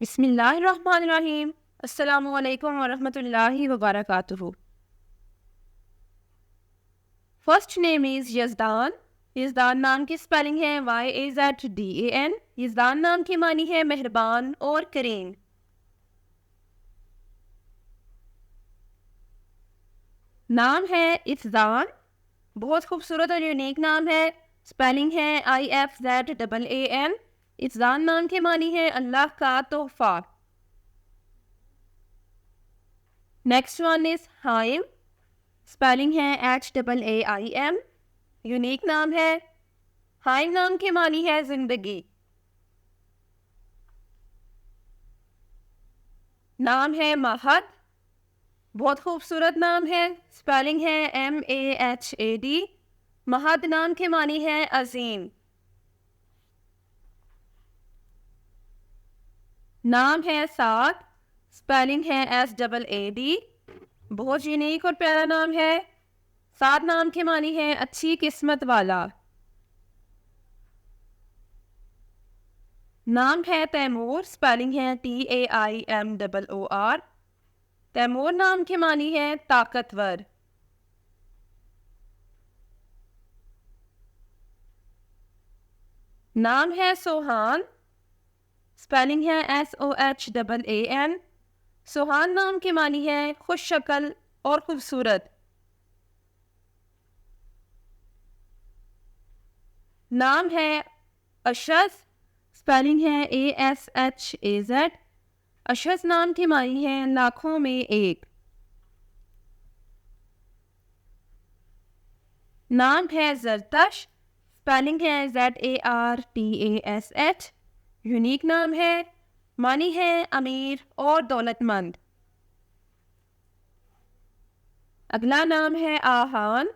बिस्मिल्लाहिर्रहमानिर्रहीम। अस्सलामुअलैकुम वरहमतुल्लाहि वबरकातुहू। First name is Yazdan. Yazdan नाम की स्पेलिंग है YAZDAN। यज़दान नाम की मानी है मेहरबान और करीम। नाम है इफ़्ज़ान। बहुत खूबसूरत और यूनिक नाम है। स्पेलिंग है IFZAAN। इफ़्ज़ान नाम की मानी है अल्लाह का तोहफा। Next one is hymn. Spelling है HAAIM। यूनिक नाम है। हाइम नाम की मानी है जिंदगी। नाम है महद। बहुत खूबसूरत नाम है। स्पेलिंग है MAHAD। महद नाम की मानी है अजीम। नाम है साद। स्पेलिंग है SAAD। बहुत यूनिक और प्यारा नाम है। साद नाम की मानी है अच्छी किस्मत वाला। नाम है तैमूर। स्पेलिंग है TAIMOOR। तैमूर नाम की मानी है ताकतवर। नाम है सोहान। स्पेलिंग है SOHAAN। सोहान नाम की मानी है खुश शक्ल और खूबसूरत। नाम है अशज। स्पेलिंग है ASHAZ। अशज नाम की मानी है लाखों में एक। नाम है जरतश। स्पेलिंग है ZARTASH। यूनिक नाम है। मानी है अमीर और दौलतमंद। अगला नाम है आहान।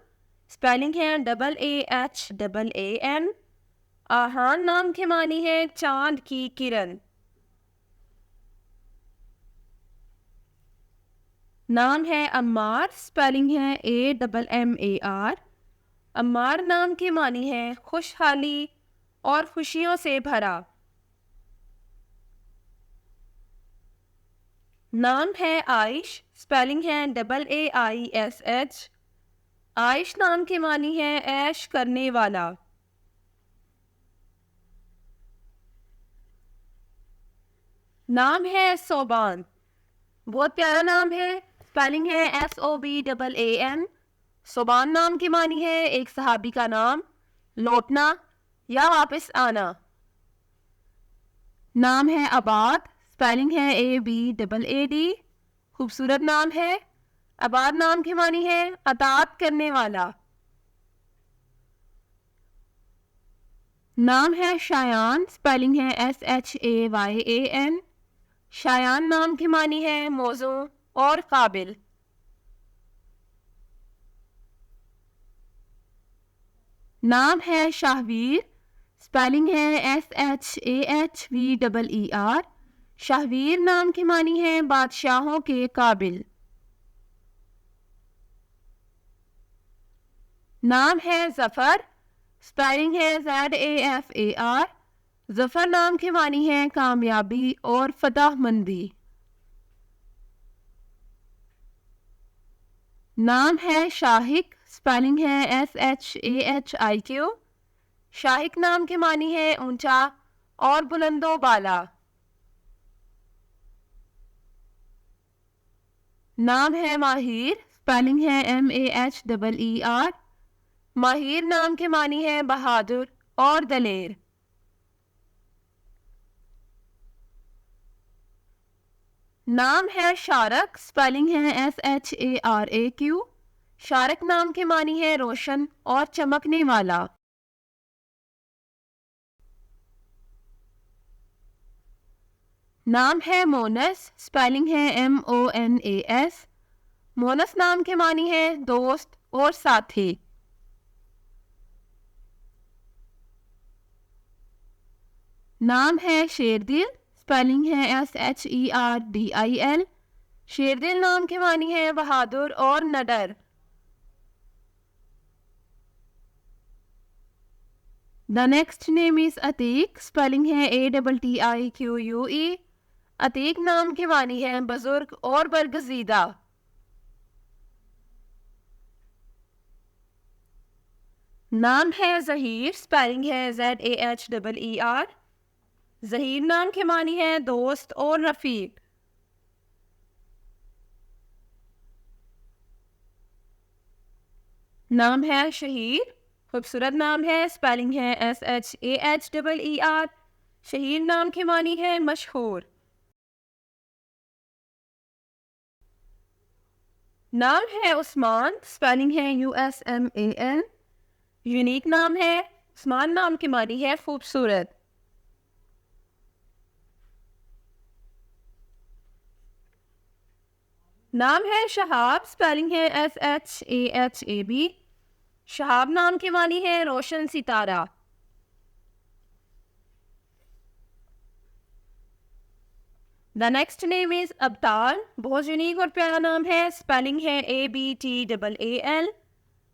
स्पेलिंग है AAHAAN। आहान नाम की मानी है चांद की किरण। नाम है अम्मार। स्पेलिंग है AMMAR। अम्मार नाम की मानी है खुशहाली और खुशियों से भरा। नाम है आइश। स्पेलिंग है AAISH। आइश नाम की मानी है ऐश करने वाला। नाम है सोबान। बहुत प्यारा नाम है। स्पेलिंग है SOBAAN। सोबान नाम की मानी है एक सहाबी का नाम, लौटना या वापस आना। नाम है आबाद। स्पेलिंग है ABAAD। खूबसूरत नाम है। आबाद नाम की मानी है अतात करने वाला। नाम है शायान। स्पेलिंग है SHAYAN। शायान नाम की मानी है मौजू और काबिल। नाम है शाहवीर। स्पेलिंग है SHAHVEER। शाहवीर नाम की मानी है बादशाहों के काबिल। नाम है जफर। स्पेलिंग है ZAFAR। जफर नाम की मानी है कामयाबी और फतहमंदी। नाम है शाहिक। स्पेलिंग है SHAHIQ। शाहिक नाम की मानी है ऊंचा और बुलंदो बाला। नाम है माहिर। स्पेलिंग है MAHEER। माहिर नाम की मानी है बहादुर और दलेर। नाम है शारक। स्पेलिंग है SHARAQ। शारक नाम की मानी है रोशन और चमकने वाला। नाम है मोनस। स्पेलिंग है MONAS। मोनस नाम की मानी है दोस्त और साथी। नाम है शेरदिल। स्पेलिंग है SHERDIL। शेरदिल नाम की मानी है बहादुर और नडर। The next name is Atique. Spelling है ATTIQUE। अतीक नाम के मानी है बुजुर्ग और बरगजीदा। नाम है ज़हीर, स्पेलिंग है ZAHEER। ज़हीर नाम के मानी है दोस्त और रफीक। नाम है शहीर, खूबसूरत नाम है, स्पेलिंग है SHAHEER। शहीर नाम के मानी है मशहूर। नाम है उस्मान, स्पेलिंग है USMAN। यूनिक नाम है, उस्मान नाम की मानी है खूबसूरत। नाम है शहाब, स्पेलिंग है SHAHAB। शहाब नाम की मानी है रोशन सितारा। द नेक्स्ट नेम इज अब्ताल, बहुत यूनिक और प्यारा नाम है, स्पेलिंग है ABTAAL।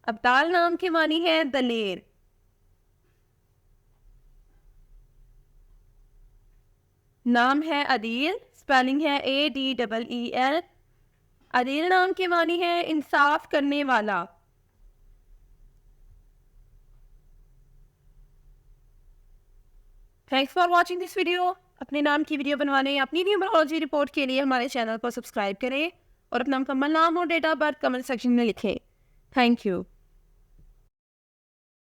अब्ताल नाम की मानी है दलेर। नाम है अदील, स्पेलिंग है ADEEL। अदील नाम की मानी है इंसाफ करने वाला। Thanks for watching this video. अपने नाम की वीडियो बनवाने या अपनी न्यूमरोलॉजी रिपोर्ट के लिए हमारे चैनल को सब्सक्राइब करें और अपना मुकम्मल नाम और date of birth comment section में लिखें। Thank you.